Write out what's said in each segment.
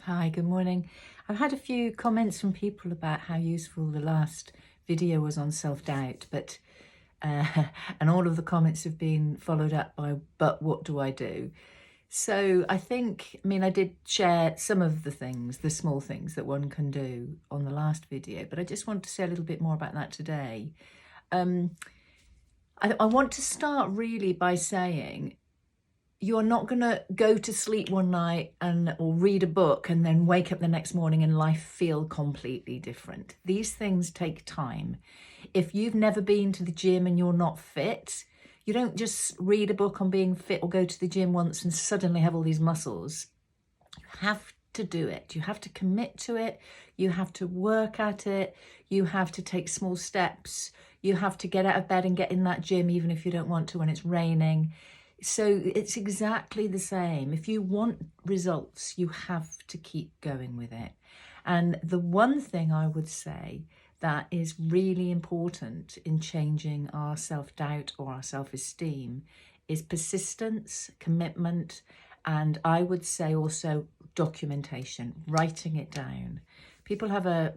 Hi, good morning. I've had a few comments from people about how useful the last video was on self-doubt, but and all of the comments have been followed up by, but what do I do? So I did share some of the things, the small things that one can do on the last video, but I just want to say a little bit more about that today. I want to start really by saying, you're not going to go to sleep one night or read a book and then wake up the next morning and life feel completely different. These things take time. If you've never been to the gym and you're not fit, you don't just read a book on being fit or go to the gym once and suddenly have all these muscles. You have to do it. You have to commit to it. You have to work at it. You have to take small steps. You have to get out of bed and get in that gym even if you don't want to when it's raining. So it's exactly the same. If you want results, you have to keep going with it. And the one thing I would say that is really important in changing our self-doubt or our self-esteem is persistence, commitment, and I would say also documentation, writing it down. People have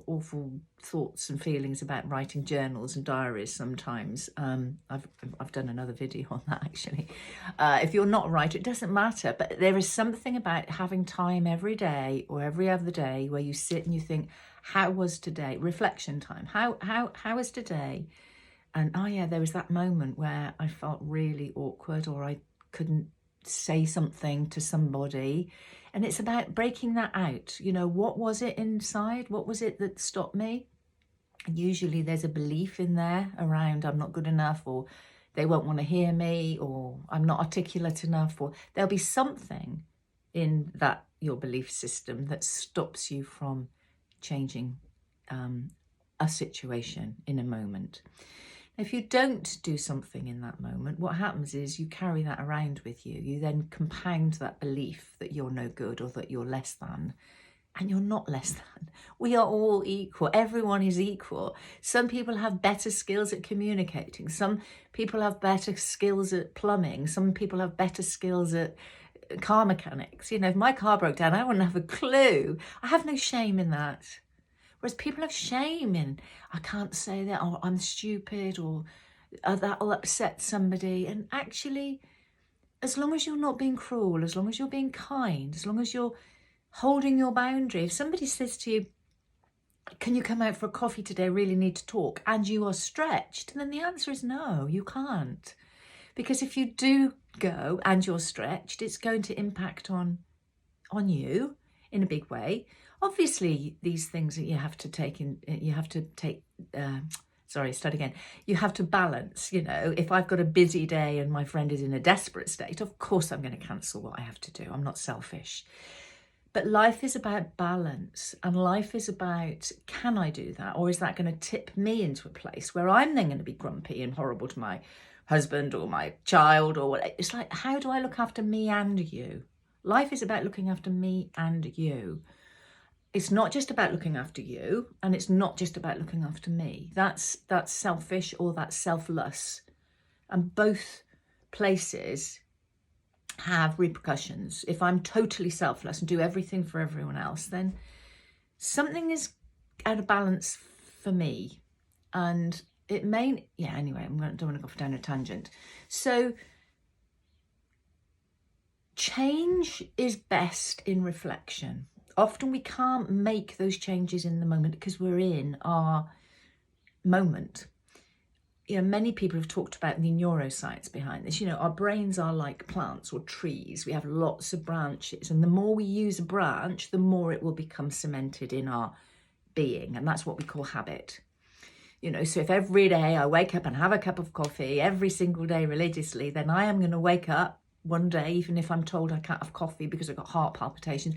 awful thoughts and feelings about writing journals and diaries sometimes. I've done another video on that actually. If you're not a writer, it doesn't matter, but there is something about having time every day or every other day where you sit and you think, how was today? Reflection time. How was today? And oh yeah, there was that moment where I felt really awkward or I couldn't say something to somebody. And it's about breaking that out. You know, what was it inside? What was it that stopped me? And usually there's a belief in there around I'm not good enough, or they won't want to hear me, or I'm not articulate enough, or there'll be something in that, your belief system, that stops you from changing a situation in a moment. If you don't do something in that moment, what happens is you carry that around with you. You then compound that belief that you're no good or that you're less than, and you're not less than. We are all equal. Everyone is equal. Some people have better skills at communicating. Some people have better skills at plumbing. Some people have better skills at car mechanics. You know, if my car broke down, I wouldn't have a clue. I have no shame in that. Whereas people have shame in, I can't say that, or I'm stupid, or that'll upset somebody. And actually, as long as you're not being cruel, as long as you're being kind, as long as you're holding your boundary, if somebody says to you, can you come out for a coffee today? I really need to talk. And you are stretched, then the answer is no, you can't. Because if you do go and you're stretched, it's going to impact on you in a big way. Obviously, these things that you have to take you have to balance. You know, if I've got a busy day and my friend is in a desperate state, of course I'm going to cancel what I have to do. I'm not selfish. But life is about balance, and life is about, can I do that? Or is that going to tip me into a place where I'm then going to be grumpy and horrible to my husband or my child or what? It's like, how do I look after me and you? Life is about looking after me and you. It's not just about looking after you, and it's not just about looking after me. That's selfish or that's selfless. And both places have repercussions. If I'm totally selfless and do everything for everyone else, then something is out of balance for me. And it may, anyway, don't want to go down a tangent. So change is best in reflection. Often we can't make those changes in the moment because we're in our moment. You know, many people have talked about the neuroscience behind this. You know, our brains are like plants or trees. We have lots of branches, and the more we use a branch, the more it will become cemented in our being, and that's what we call habit. You know, so if every day I wake up and have a cup of coffee every single day religiously, then I am going to wake up one day, even if I'm told I can't have coffee because I've got heart palpitations,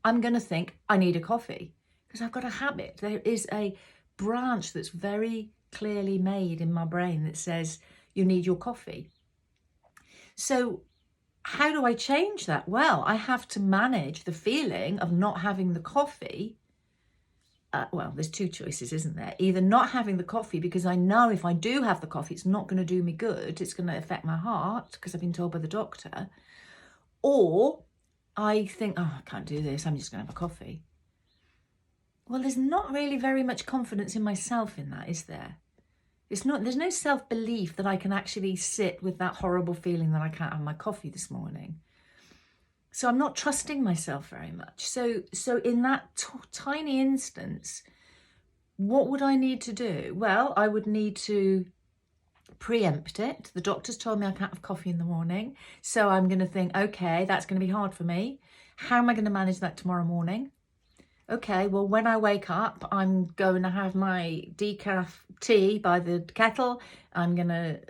I'm going to think I need a coffee because I've got a habit. There is a branch that's very clearly made in my brain that says you need your coffee. So how do I change that? Well, I have to manage the feeling of not having the coffee. Well, there's two choices, isn't there? Either not having the coffee because I know if I do have the coffee, it's not going to do me good. It's going to affect my heart because I've been told by the doctor. Or I think, oh, I can't do this, I'm just going to have a coffee. Well, there's not really very much confidence in myself in that, is there? There's no self-belief that I can actually sit with that horrible feeling that I can't have my coffee this morning. So I'm not trusting myself very much. So in that tiny instance, what would I need to do? Well, I would need to preempt it. The doctor's told me I can't have coffee in the morning. So I'm going to think, okay, that's going to be hard for me. How am I going to manage that tomorrow morning? Okay, well, when I wake up, I'm going to have my decaf tea by the kettle. I'm going to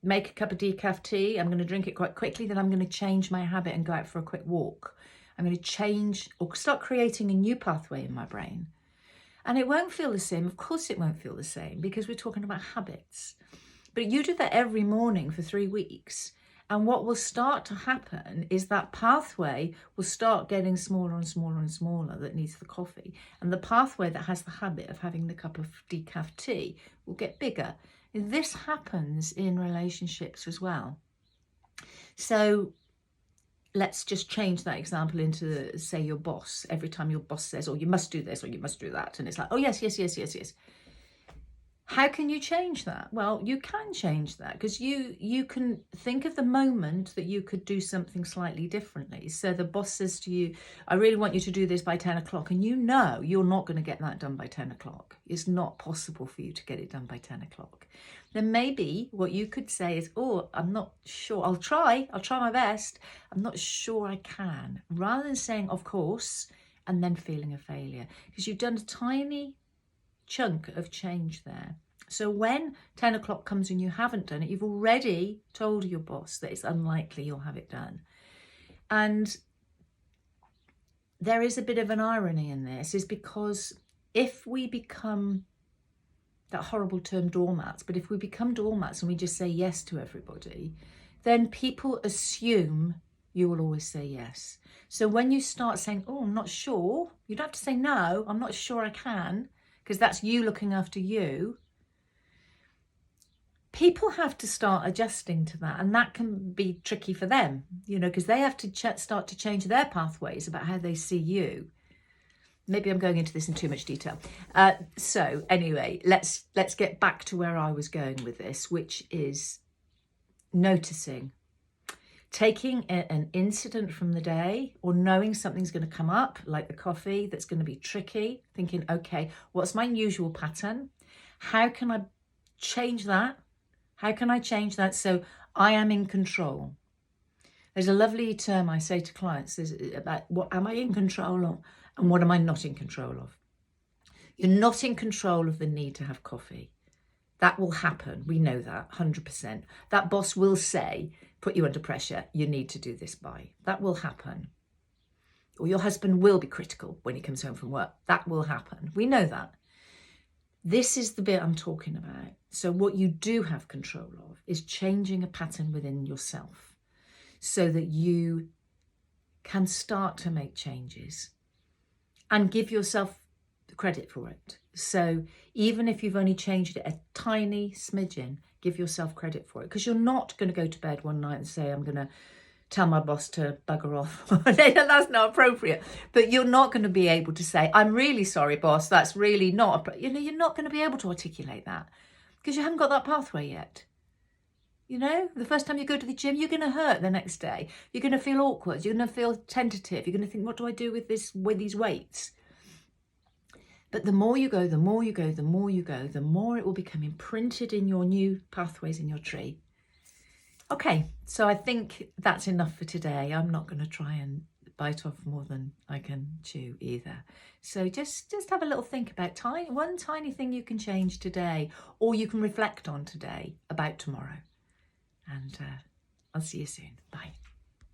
make a cup of decaf tea. I'm going to drink it quite quickly. Then I'm going to change my habit and go out for a quick walk. I'm going to change or start creating a new pathway in my brain. And it won't feel the same. Of course it won't feel the same because we're talking about habits. But you do that every morning for 3 weeks. And what will start to happen is that pathway will start getting smaller and smaller and smaller that needs the coffee. And the pathway that has the habit of having the cup of decaf tea will get bigger. And this happens in relationships as well. So let's just change that example into, say, your boss. Every time your boss says, oh, you must do this or you must do that. And it's like, oh, yes, yes, yes, yes, yes. How can you change that? Well, you can change that because you can think of the moment that you could do something slightly differently. So the boss says to you, I really want you to do this by 10 o'clock. And you know you're not going to get that done by 10 o'clock. It's not possible for you to get it done by 10 o'clock. Then maybe what you could say is, oh, I'm not sure. I'll try my best. I'm not sure I can. Rather than saying, of course, and then feeling a failure. Because you've done a tiny chunk of change there. So when 10 o'clock comes and you haven't done it, you've already told your boss that it's unlikely you'll have it done. And there is a bit of an irony in this, is because if we become, that horrible term, doormats, but if we become doormats and we just say yes to everybody, then people assume you will always say yes. So when you start saying, oh, I'm not sure, you don't have to say no, I'm not sure I can, because that's you looking after you. People have to start adjusting to that, and that can be tricky for them, because they have to start to change their pathways about how they see you. Maybe I'm going into this in too much detail. So anyway, let's get back to where I was going with this, which is noticing. Taking an incident from the day or knowing something's going to come up, like the coffee, that's going to be tricky, thinking, okay, what's my usual pattern? How can I change that? How can I change that so I am in control? There's a lovely term I say to clients about what am I in control of and what am I not in control of? You're not in control of the need to have coffee. That will happen. We know that 100%. That boss will say, put you under pressure, you need to do this by. That will happen. Or your husband will be critical when he comes home from work. That will happen. We know that. This is the bit I'm talking about. So what you do have control of is changing a pattern within yourself so that you can start to make changes and give yourself the credit for it. So even if you've only changed it a tiny smidgen, give yourself credit for it, because you're not going to go to bed one night and say, I'm going to tell my boss to bugger off. That's not appropriate. But you're not going to be able to say, I'm really sorry, boss, that's really not, you're not going to be able to articulate that because you haven't got that pathway yet. The first time you go to the gym, you're going to hurt the next day. You're going to feel awkward. You're going to feel tentative. You're going to think, what do I do with these weights? But the more you go, the more you go, the more you go, the more it will become imprinted in your new pathways in your tree. Okay, so I think that's enough for today. I'm not going to try and bite off more than I can chew either. So just have a little think about one tiny thing you can change today, or you can reflect on today about tomorrow. And I'll see you soon. Bye.